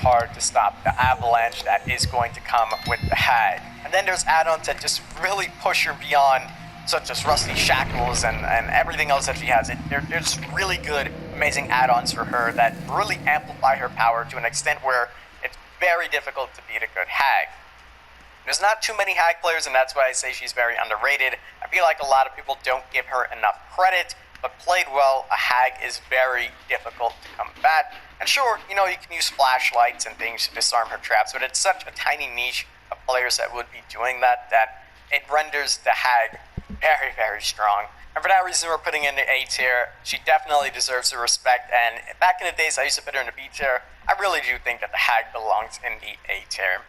hard to stop the avalanche that is going to come with the Hag. And then there's add-ons that just really push her beyond, such as Rusty Shackles and everything else that she has. They're just really good, amazing add-ons for her that really amplify her power to an extent where it's very difficult to beat a good Hag. There's not too many Hag players, and that's why I say she's very underrated. I feel like a lot of people don't give her enough credit, but played well, a Hag is very difficult to combat. And sure, you can use flashlights and things to disarm her traps, but it's such a tiny niche of players that would be doing that it renders the Hag very, very strong. And for that reason, we're putting in the A tier. She definitely deserves the respect, and back in the days I used to put her in the B tier. I really do think that the Hag belongs in the A tier.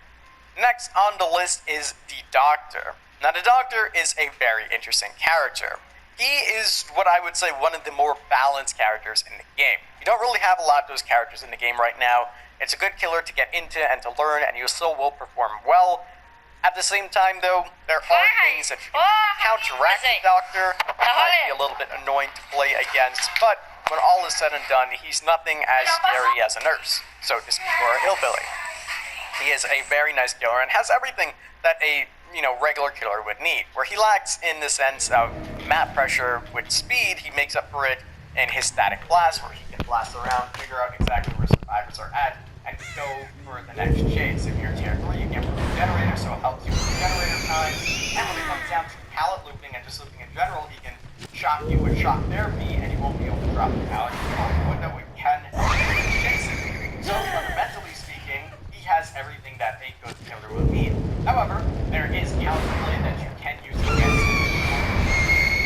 Next on the list is the Doctor. Now, the Doctor is a very interesting character. He is what I would say one of the more balanced characters in the game. You don't really have a lot of those characters in the game right now. It's a good killer to get into and to learn, and you still will perform well. At the same time, though, there are things that you can counteract the Doctor. He might be a little bit annoying to play against, but when all is said and done, he's nothing as scary as a nurse, so to speak, or a hillbilly. He is a very nice killer and has everything that a regular killer would need. Where he lacks in the sense of map pressure with speed, he makes up for it in his static blast, where he can blast around, figure out exactly where survivors are at, and go for the next chase. If you're tier 3, you get the generator, so it helps you with generator time. And when it comes down to pallet looping and just looping in general, he can shock you with shock therapy, and you won't be able to drop the pallet. Window we can chase it. So fundamentally speaking, he has everything that a good killer would need. However, there is counterplay that you can use against him.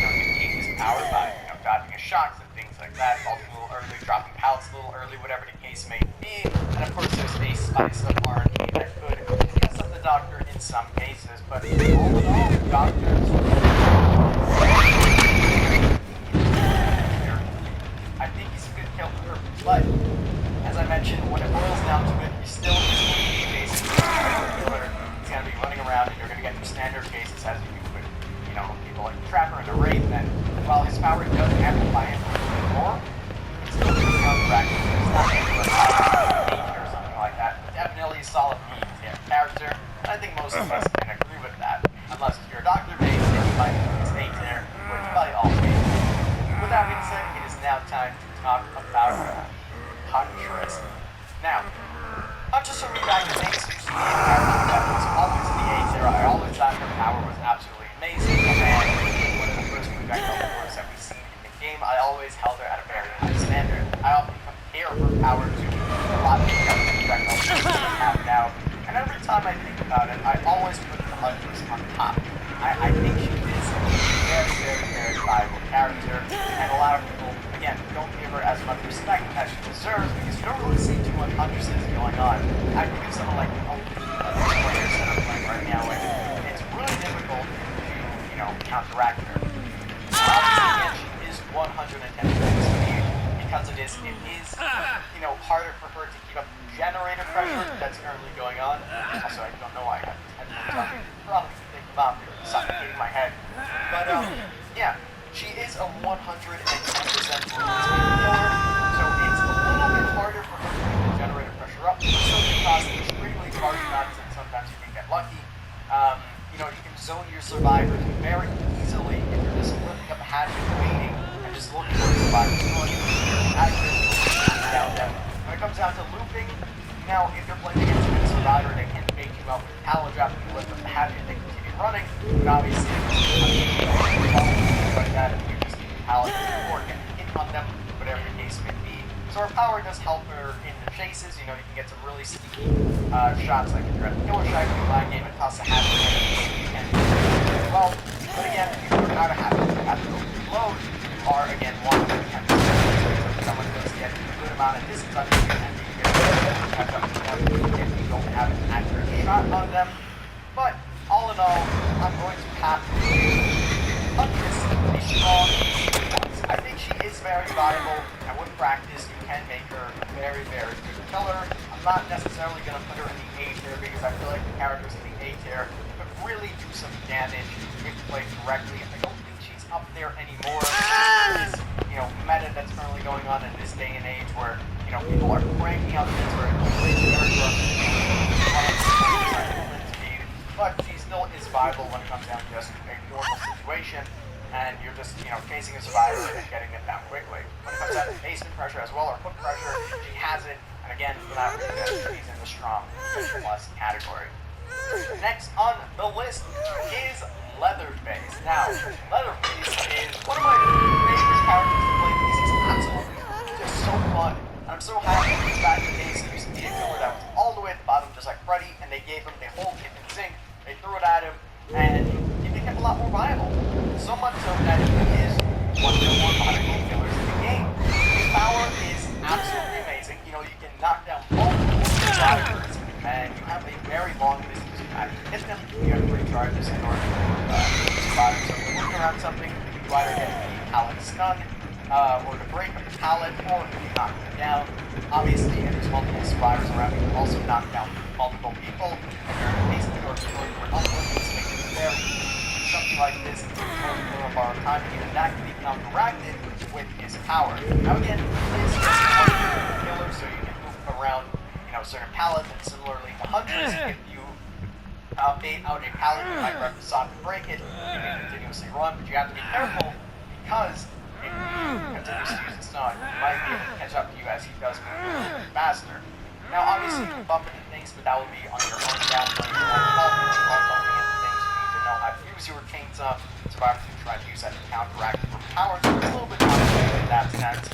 Negate his power by dodging his shocks and things like that, falling a little early, dropping pallets a little early, whatever the case may be. And of course, there's a spice of RNG that could mess up the Doctor in some cases, but all in all, the Doctor's I think he's a good killer, but as I mentioned, when it boils down to it, he still is going to be basically a killer. He's going to be running around, and you're going to get your standard cases as you do with people like Trapper and the Wraith, and while his power does amplify him a little bit more, it's still going to counteract him. It's not going to be like or something like that, but definitely a solid B tier character, and I think most of us can agree with that, unless you're a Doctor base and you might be A tier, which probably all base. With that being said, it is now time to talk about Huntress. Now, Huntress from back in the days used to be a character that was always in the A tier. I always thought her power was absolutely amazing, and one of the first projectile wars that we've seen in the game, I always held her at a very high standard. I often compare her power to a lot of the other projectiles that we have now, and every time I think about it, I always put the Huntress on top. I think she is a very, very, very viable character, and a lot of people, again, don't give her as much respect as she deserves, because you don't really see too much Huntresses going on. I think of someone like the only other players that are playing right now, and it's really difficult to, counteract her. Obviously, again, she is 110% speed. Because of this, it is, harder for her to keep up the generator pressure that's currently going on. Also, I don't know why I have this headphones on. Probably think about suffocating my head. But, yeah, she is a 110% speed killer, so it's a little bit harder for her to keep the generator pressure up. It still can cause extremely harsh knots, and sometimes you can get lucky. You can zone your survivors very easily if you're just lifting up a hatchet, waiting, and just looking for survivors. Down them. When it comes down to looping, now if you're playing against a good survivor, they can bait you out with a pallet drop. If you lift up the hatchet, they continue running. But obviously, like that, if you just keep the pallet or get hit on them, whatever the case may be. So her power does help her in the chases. You can get some really sneaky shots, like if you're at the killer shack, you line game and toss a hatchet and well. But again, if you learn how to have to reload, you are again 110%. So someone does get a good amount of distance on you, and you get to catch up to them if you don't have an accurate shot on them. But all in all, I'm going to have to Huntress a strong defense. I think she is very viable, and with practice, you can make her a very, very good killer. I'm not necessarily going to put her in the A tier because I feel like the characters in the A tier could really do some damage if played correctly. I don't think she's up there anymore. This, meta that's currently going on in this day and age where, people are cranking out hits where it's very just, chasing a survivor and getting it down quickly. When it comes down to basement pressure as well, or hook pressure, she has it, and again, for that reason, she's in the strong plus category. Next on the list is Leatherface. Now, Leatherface is one of my favorite characters to play because he's absolutely just so fun. And I'm so happy that he's back in the days he used to be a killer that was all the way at the bottom, just like Freddy, and they gave him the whole kitchen sink, they threw it at him, and he became a lot more viable. So much so that he is one of the more viable killers in the game. His power is absolutely amazing. You can knock down multiple survivors, and you have a very long distance to actually hit them. You have 3 charges in order to survive. So if you're looking around something, you either get the pallet stun, or to break up the pallet, or you knock them down. Obviously, if there's multiple survivors around, you can also knock down multiple people. If you're in a basement or if you're unlimited space there, something like this for a bar of time, and that can be counteracted with his power. Now again, this is a killer, so you can move around certain pallets, and similarly to Hunters, if you bait out a pallet, you might grab the sock and break it, you can continuously run, but you have to be careful, because if you continuously use the stun, he might be able to catch up to you as he does move a little bit faster. Now obviously you can bump into things, but that will be on your own downplay, your own fault, if you are bumping into things, you need to know how to use your chainsaw. Survivors can try to use that to counteract your power, so it's a little bit complicated in that sense.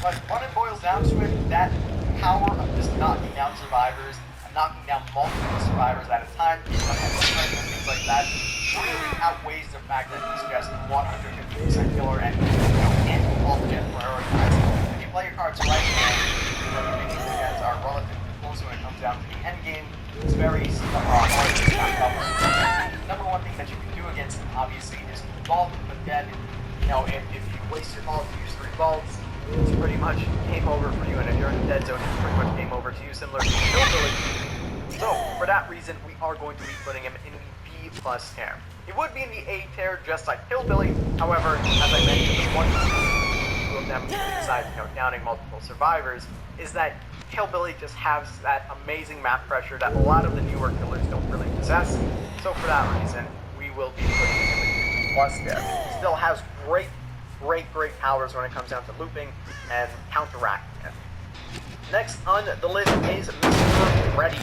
But when it boils down to it, that power of just knocking down survivors and knocking down multiple survivors at a time, and things like that, really outweighs the fact that he's just 150% killer and can't all the jet prioritize. If you play your cards right and the minions against are relatively close when it comes down to the end game, it's very hard to stack up. Number one thing that you can do against him, obviously, is vault, but then, if you waste your vault, use 3 vaults, it's pretty much game over for you, and if you're in the dead zone, it's pretty much game over to you, similar to Hillbilly. So, for that reason, we are going to be putting him in the B+ tier. He would be in the A tier, just like Hillbilly. However, as I mentioned, the one two of them, besides downing multiple survivors, is that Hillbilly just has that amazing map pressure that a lot of the newer killers don't really possess. So, for that reason, we will be putting him in the B+ tier. He still has great powers when it comes down to looping and counteracting it. Next on the list is Mr. Freddy.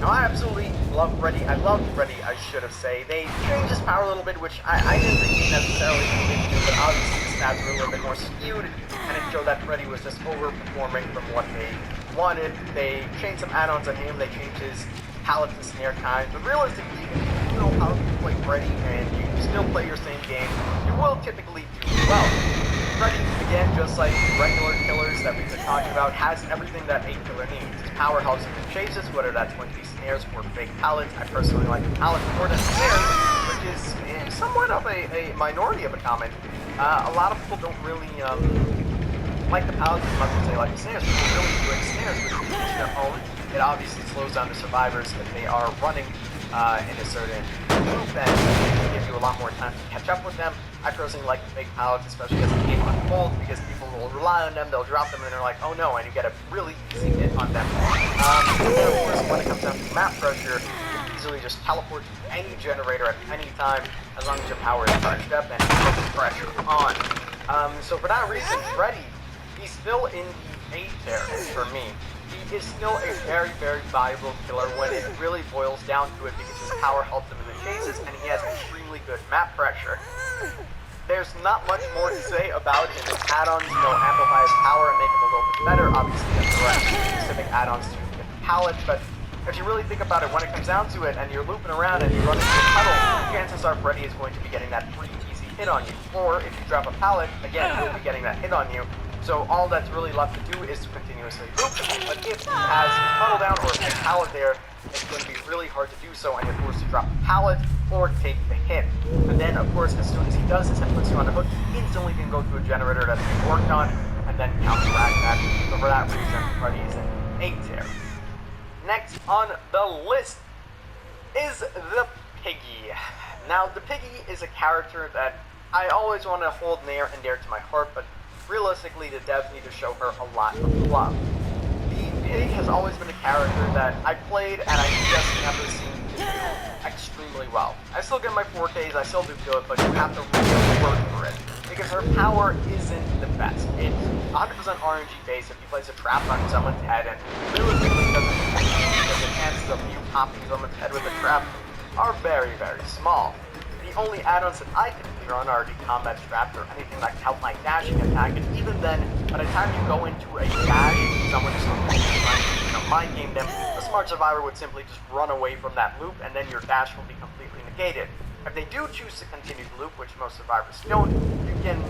Now I absolutely love Freddy. I love Freddy, I should have said. They changed his power a little bit, which I didn't think he necessarily needed to, but obviously the stats were a little bit more skewed, and it showed that Freddy was just overperforming from what they wanted. They changed some add-ons on him, they changed his pallet and snare time, but realistically, if you know how to play Freddy and you still play your same game, you will typically do well. Freddy, again, just like regular killers that we've been talking about, has everything that a killer needs. His power helps him in chases, whether that's going to be snares or fake pallets. I personally like the pallet more than snares, which is somewhat of a minority of a comment. A lot of people don't really like the pallets as much as they like the snares. People really enjoy snares, which is each their own. It obviously slows down the survivors if they are running in a certain group, and it gives you a lot more time to catch up with them. I personally like the fake pallets, especially as the game unfolds, because people will rely on them, they'll drop them, and they're like, oh no, and you get a really easy hit on them. And then of course, when it comes down to map pressure, you can easily just teleport to any generator at any time, as long as your power is charged up and you put the pressure on. So for that reason, Freddy, he's still in the A tier for me. He is still a very viable killer when it really boils down to it, because his power helps him in the chases, and he has extremely good map pressure. There's not much more to say about him. His add-ons, amplify his power and make him a little bit better. Obviously, there are specific add-ons to the palette, but if you really think about it, when it comes down to it, and you're looping around and you run into a tunnel, chances are Freddy is going to be getting that pretty easy hit on you. Or if you drop a pallet, again, he'll be getting that hit on you. So all that's really left to do is to continuously loop. But if he has a tunnel down or a pallet there, it's going to be really hard to do so, and you're forced to drop a pallet or take the hit. And then, of course, as soon as he does this and puts you on the hook, you instantly can go to a generator that's been worked on, and then counteract that. So for that reason, Freddy is in A tier. Next on the list is the Piggy. Now, the Piggy is a character that I always want to hold near and dear to my heart, but realistically, the devs need to show her a lot of love. The Pig has always been a character that I played and I just never seemed to do extremely well. I still get my 4Ks, I still do good, but you have to really work for it. because her power isn't the best. It's 100% RNG based. If you place a trap on someone's head and realistically doesn't because the chances of you popping someone's head with a trap are very, very small. The only add-ons that I can clear on are the combat traps or anything that can help my dashing attack, and even then, by the time you go into a dash, someone just trying to mind game them, the smart survivor would simply just run away from that loop, and then your dash will be completely negated. If they do choose to continue the loop, which most survivors don't, you can,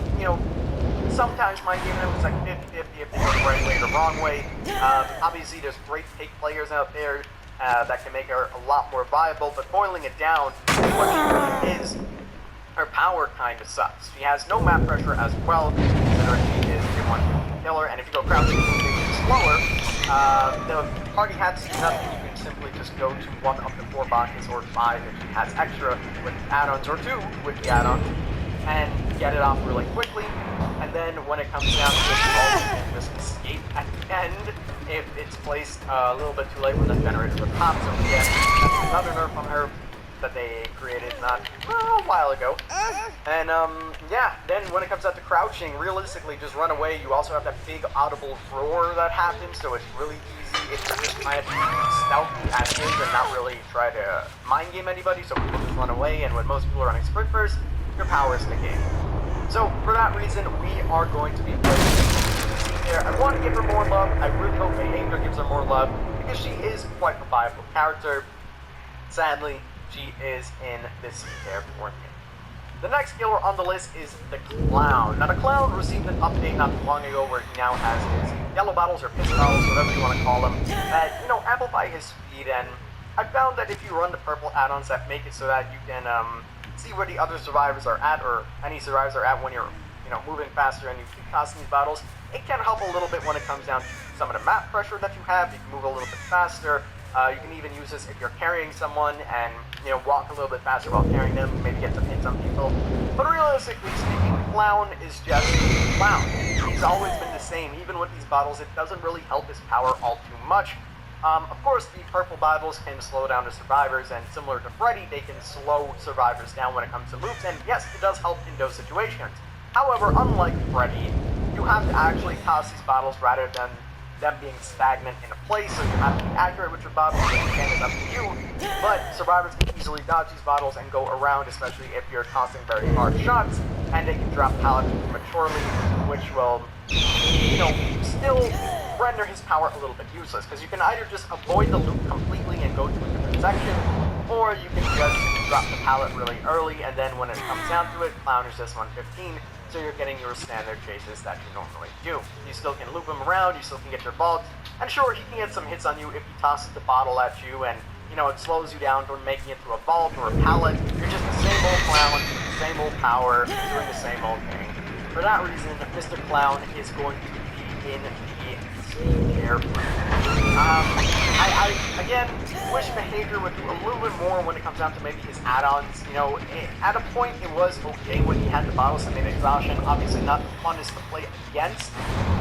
sometimes mind game them. It's like 50-50 if they go the right way or the wrong way. Obviously, there's great take players out there that can make her a lot more viable, but boiling it down, what she really is, her power kind of sucks. She has no map pressure as well, considering she is a one killer, and if you go crouching moving slower, the party has to do nothing. You can simply just go to one of the 4 boxes or 5 if she has extra with add-ons, or 2 with the add-ons, and get it off really quickly. And then when it comes down to it, you also can just escape at the end if it's placed a little bit too late when the generator would pop. So again, that's another nerf on her that they created not a while ago. And yeah, then when it comes out to crouching, realistically just run away. You also have that big audible roar that happens, so it's really easy if you're just trying to be stealthy as is and not really try to mind game anybody, so people just run away. And when most people are running sprint first, your power is negated. So for that reason, we are going to be playing here. I want to give her more love. I really hope Behavior gives her more love because she is quite a viable character. Sadly, she is in the C tier for me. The next killer on the list is the Clown. Now the Clown received an update not too long ago where he now has his yellow bottles or piss bottles, whatever you want to call them, that amplify his speed. And I found that if you run the purple add-ons that make it so that you can see where the other survivors are at, or any survivors are at when you're moving faster and you keep tossing these bottles, it can help a little bit when it comes down to some of the map pressure that you have. You can move a little bit faster. You can even use this if you're carrying someone and walk a little bit faster while carrying them, maybe get some hits on people. But realistically speaking, Clown is just Clown. He's always been the same. Even with these bottles, it doesn't really help his power all too much. Of course, the purple bottles can slow down the survivors, and similar to Freddy, they can slow survivors down when it comes to loops, and yes, it does help in those situations. However, unlike Freddy, you have to actually toss these bottles rather than them being stagnant in a place, so you have to be accurate with your bottles, and again, it's up to you. But survivors can easily dodge these bottles and go around, especially if you're tossing very hard shots, and they can drop pallets prematurely, which will, still render his power a little bit useless, because you can either just avoid the loop completely and go to a different section, or you can just drop the pallet really early, and then when it comes down to it, Clown is just 115, so you're getting your standard chases that you normally do. You still can loop him around, you still can get your vaults, and sure, he can get some hits on you if he tosses the bottle at you, and it slows you down from making it to a vault or a pallet. You're just the same old Clown, the same old power, doing the same old thing. For that reason, Mr. Clown is going to be in the tier. I again wish Behavior would do a little bit more when it comes down to maybe his add-ons. At a point it was okay when he had the bottles that made exhaustion. Obviously not the funnest to play against,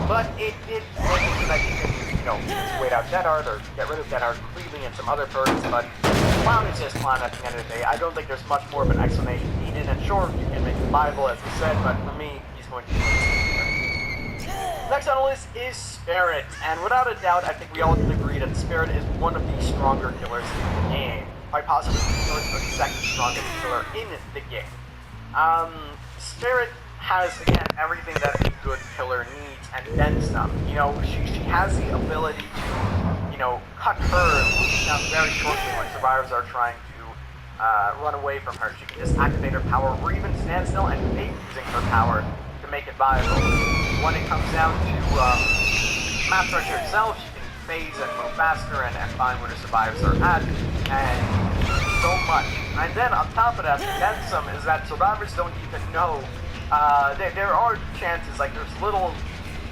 but it did make it so that you can, wait out Dead Art or get rid of Dead Art completely and some other perks. But Clown is just Clown at the end of the day. I don't think there's much more of an explanation needed. And sure, you can make it viable as I said, but for me, he's going to be next on the list is Spirit, and without a doubt, I think we all can agree that Spirit is one of the stronger killers in the game. Quite possibly the second strongest killer in the game. Spirit has, again, everything that a good killer needs, and then some. She has the ability to, cut her loop down very shortly when survivors are trying to run away from her. She can just activate her power, or even stand still and fake using her power to make it viable. When it comes down to map pressure itself, you can phase and move faster and find where the survivors are at, and so much. And then on top of that, then some, is that survivors don't even know. There are chances, like there's little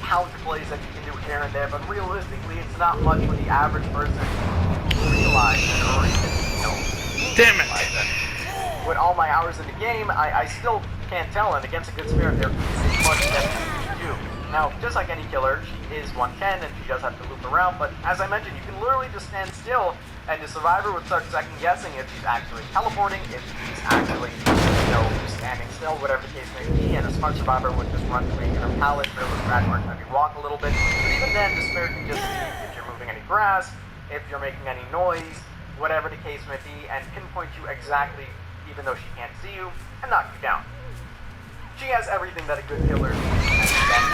counter plays that you can do here and there, but realistically, it's not much for the average person to realize it or even, Damn it! With all my hours in the game, I still can't tell, and against a good Spirit, there isn't much that you can do. Now, just like any killer, she is 110 and she does have to loop around, but as I mentioned, you can literally just stand still and the survivor would start second guessing if she's actually teleporting, if she's actually, standing still, whatever the case may be, and a smart survivor would just run to her pallet, through the scratch marks, maybe walk a little bit, but even then, the spirit can just see if you're moving any grass, if you're making any noise, whatever the case may be, and pinpoint you exactly, even though she can't see you, and knock you down. She has everything that a good killer needs, and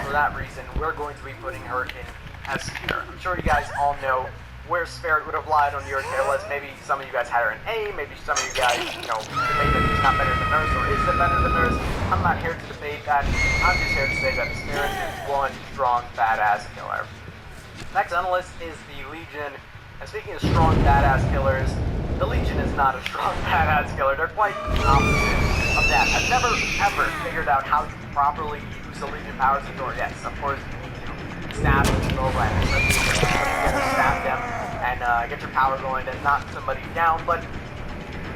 for that reason, we're going to be putting her in as Spirit. I'm sure you guys all know where Spirit would have lied on your tier list. Maybe some of you guys had her in A, maybe some of you guys, debate that she's not better than Nurse, or is it better than Nurse? I'm not here to debate that. I'm just here to say that Spirit is one strong, badass killer. Next on the list is the Legion, and speaking of strong, badass killers, the Legion is not a strong, badass killer. They're quite the opposite of that. I've never, ever figured out how to properly use the Legion powers to door. Yes, of course, you need to stab people and stab them and get your power going and knock somebody down, but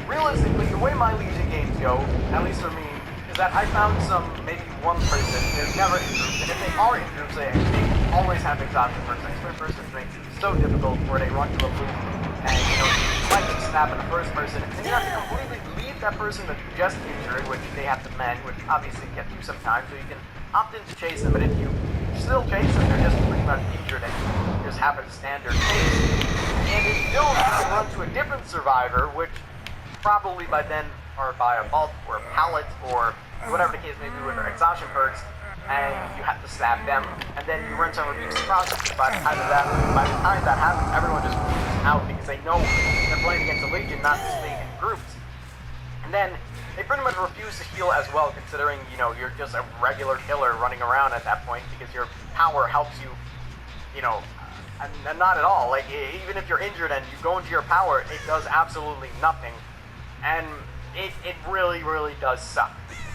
realistically, the way my Legion games go, at least for me, is that I found maybe one person, they're never in groups, and if they are in groups, they always have exhaustion first. Extreme person makes it so difficult where they run to a loop, and you might just snap in the first person, and you have to completely leave that person that you just injured, which they have to mend, which obviously gets you some time, so you can opt in to chase them, but if you still chase them, they're just pretty much injured, and you just have a standard chase. And if you don't, you can run to a different survivor, which probably by then are by a vault or a pallet or whatever the case may be with their exhaustion perks, and you have to stab them, and then you run some abuse process. By the time that happens, everyone just moves out because they know they're playing against a Legion, not just being in groups. And then they pretty much refuse to heal as well, considering you're just a regular killer running around at that point because your power helps you, and not at all. Like even if you're injured and you go into your power, it does absolutely nothing, and it really, really does suck.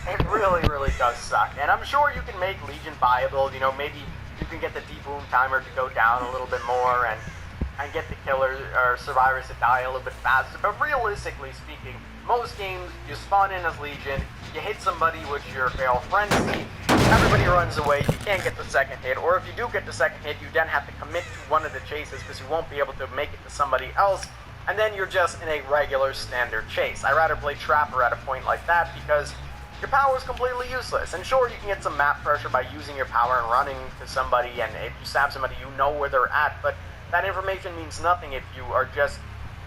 It really, really does suck. And I'm sure you can make Legion viable. Maybe you can get the deboom timer to go down a little bit more and get the killers or survivors to die a little bit faster. But realistically speaking, most games you spawn in as Legion, you hit somebody which your fail frenzy, everybody runs away, you can't get the second hit, or if you do get the second hit, you then have to commit to one of the chases because you won't be able to make it to somebody else, and then you're just in a regular standard chase. I'd rather play Trapper at a point like that because your power is completely useless. And sure, you can get some map pressure by using your power and running to somebody, and if you stab somebody, you know where they're at, but that information means nothing if you are just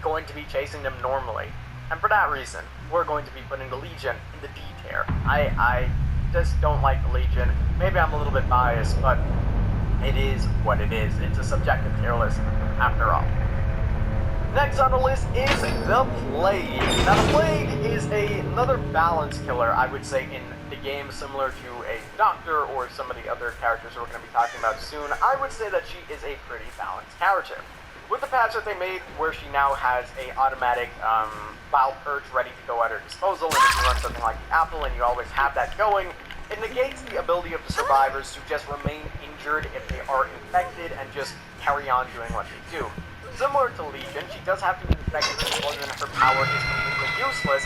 going to be chasing them normally. And for that reason, we're going to be putting the Legion in the D tier. I just don't like the Legion. Maybe I'm a little bit biased, but it is what it is. It's a subjective tier list, after all. Next on the list is the Plague. Now the Plague is another balance killer, I would say, in the game, similar to a Doctor or some of the other characters we're going to be talking about soon. I would say that she is a pretty balanced character. With the patch that they made, where she now has a automatic Wild Purge ready to go at her disposal, and if you run something like the Apple and you always have that going, it negates the ability of the survivors to just remain injured if they are infected and just carry on doing what they do. Similar to Legion, she does have to be infected to the and her power is completely useless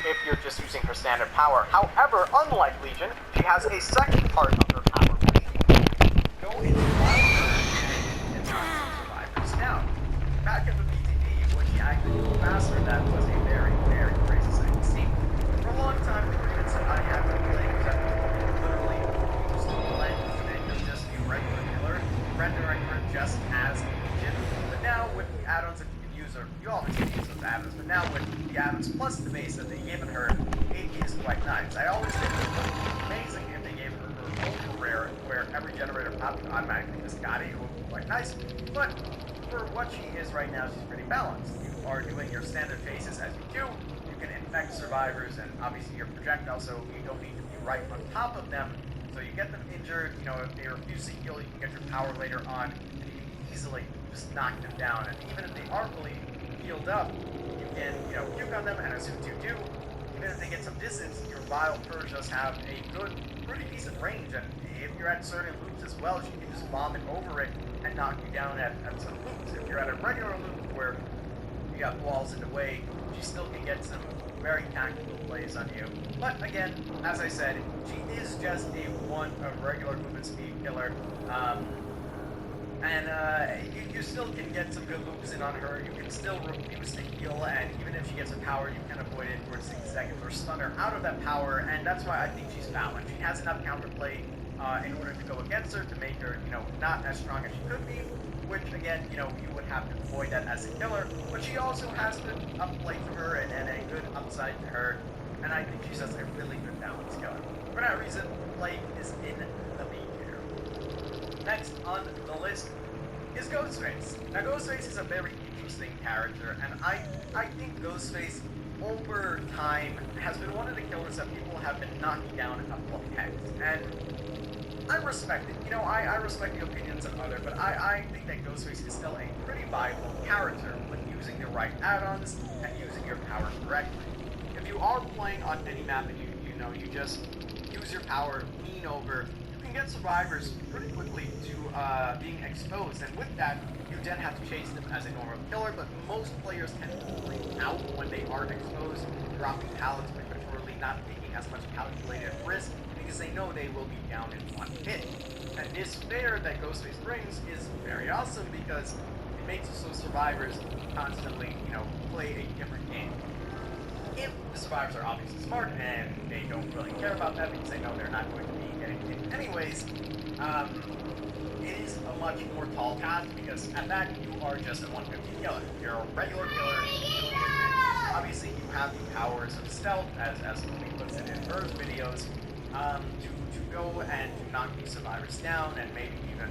if you're just using her standard power. However, unlike Legion, she has a second part of her power where she can go into Wild Purge and survivors. Now, back at the BTB, when she actually moved faster, that was a very, very crazy sight to see. For a long time, the agreement said I have to play that literally use the lens and you're just a regular killer, rendering her just as Legion. But now, with the add-ons that you can use, or you always can use those add-ons, but now with the add-ons plus the base that they've given her, it is quite nice. I always think it would be amazing if they gave her ultra rare, where every generator popped automatically just got it. It would be quite nice. But for what she is right now, she's pretty balanced. You are doing your standard phases as you do. You can infect survivors, and obviously your projectile, so you don't need to be right on top of them. So you get them injured, if they refuse to heal, you can get your power later on, and you can easily just knock them down. And even if they are fully healed up, you can, puke on them, and as soon as you do, even if they get some distance, your Vile Purge does have a good, pretty decent range, and if you're at certain loops as well, you can just vomit over it and knock you down at some loops. If you're at a regular loop where you have walls in the way, she still can get some very tactical plays on you. But again, as I said, she is just a regular movement speed killer. You still can get some good moves in on her. You can still refuse to heal, and even if she gets a power, you can avoid it for 6 seconds or stun her out of that power, and that's why I think she's balanced. She has enough counterplay in order to go against her to make her, not as strong as she could be, which again, you would have to avoid that as a killer, but she also has good upplay to her and a good upside to her, and I think she's just a really good balanced killer. For that reason, Plague is in the B tier. Next on the list is Ghostface. Now, Ghostface is a very interesting character, and I think Ghostface, over time, has been one of the killers that people have been knocking down a couple of heads, and I respect it. I respect the opinions of others, but I think that Ghostface is still a pretty viable character when using the right add-ons and using your power correctly. If you are playing on any map and you just use your power, lean over, you can get survivors pretty quickly to being exposed, and with that, you then have to chase them as a normal killer, but most players tend to freak out when they are exposed, dropping pallets prematurely, not taking as much calculated risk, because they know they will be down in one hit. And this fair that Ghostface brings is very awesome because it makes it so survivors constantly, play a different game. If the survivors are obviously smart and they don't really care about that because they know they're not going to be getting hit anyways, it is a much more tall task because at that you are just a 150 killer. You're a regular killer. Obviously, you have the powers of stealth, as Lee puts it in her videos, to go and to knock these survivors down and maybe even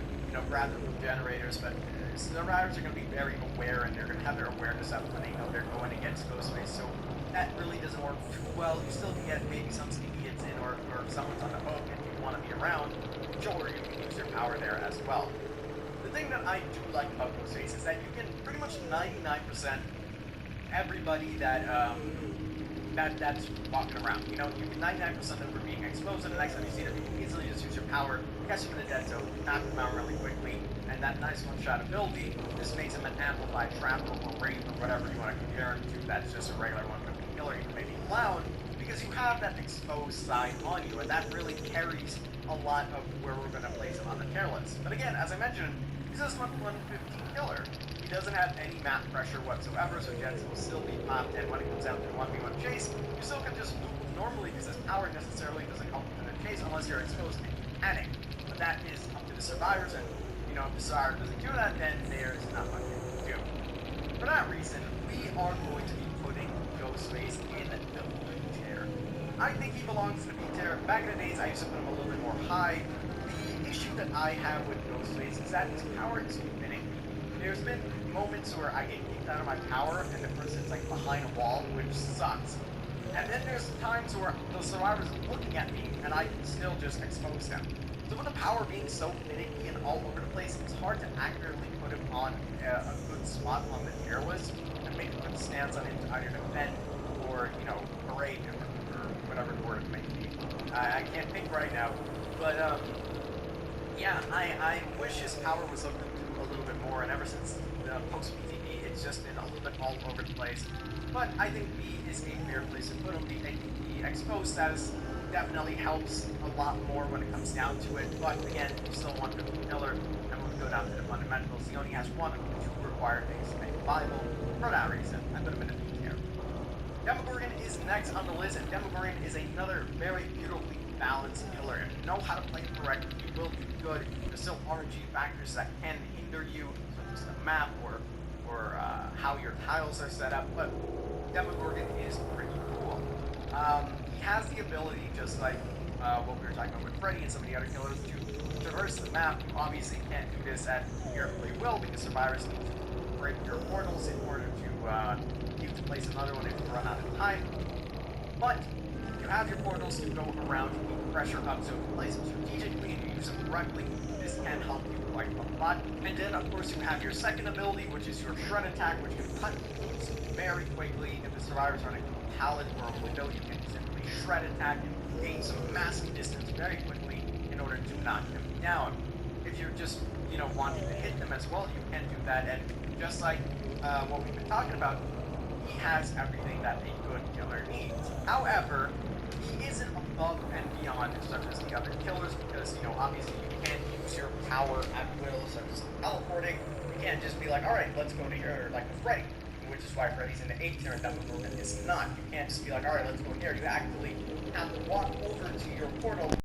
grab them from generators. But survivors are going to be very aware, and they're going to have their awareness up when they know they're going against Ghostface. So that really doesn't work too well. You still can get maybe some sneaky hits in, or someone's on the hook and you want to be around. Sure, you can use your power there as well. The thing that I do like about Ghostface is that you can pretty much 99% everybody that's walking around. You can 99% of them are being exposed, and the next time you see them, you can easily just use your power, catch them in a dead zone, knock them out really quickly, and that nice one-shot ability just makes him an amplified trapper or wraith or whatever you want to compare him to. That's just a regular 150 killer, even maybe clown, because you have that exposed side on you, and that really carries a lot of where we're going to place him on the tier list. But again, as I mentioned, he's just 150 killer. He doesn't have any map pressure whatsoever, so Jets will still be popped, and when it comes down to 1v1 chase, you still can just move normally because his power necessarily doesn't help in the chase unless you're exposed and you panic. But that is up to the survivors, and if the survivor doesn't do that, then there's not much you can do. For that reason, we are going to be putting Ghostface in the B tier. I think he belongs in the B tier. Back in the days, I used to put him a little bit more high. The issue that I have with Ghostface is that his power is infinite. There's been moments where I get kicked out of my power and the person's like behind a wall, which sucks. And then there's times where the survivors are looking at me and I can still just expose them. So with the power being so finicky and all over the place, it's hard to accurately put him on a good spot on the tier list and make a good stance on him to either defend or, parade him or whatever the word it may be. I can't think right now, but yeah, I wish his power was looked into a little bit more, and ever since the post-PTE, it's just been a little bit all over the place. But I think B is a fair place to put him. The exposed status definitely helps a lot more when it comes down to it, but again, you still want the killer, and when we go down to the fundamentals, he only has one of the two required things to make it viable. For that reason, I put him in the B tier. Demogorgon is next on the list, and Demogorgon is another very beautifully balanced killer. If you know how to play it correctly, you will do good. There's still RNG factors that can hinder you, such as the map or how your tiles are set up, but Demogorgon is pretty cool. He has the ability, just like what we were talking about with Freddy and some of the other killers, to traverse the map. You obviously can't do this at your free will because survivors need to break your portals in order to you to place another one if you run out of time. But you have your portals to go around to keep pressure up, so if you place them strategically and you use them correctly, this can help you quite a lot. And then, of course, you have your second ability, which is your shred attack, which can cut teams very quickly. If the survivors are on a pallet or a window, you can simply shred attack and gain some massive distance very quickly in order to knock them down. If you're just, wanting to hit them as well, you can do that. And just like what we've been talking about, he has everything that a good killer needs. However, he isn't above and beyond such as the other killers because, you know, obviously you can't use your power at will, such as teleporting. You can't just be like, alright, let's go to here, like with Freddy, which is why Freddy's in the A tier and Demogorgon is not. You can't just be like, alright, let's go here. You actually have to walk over to your portal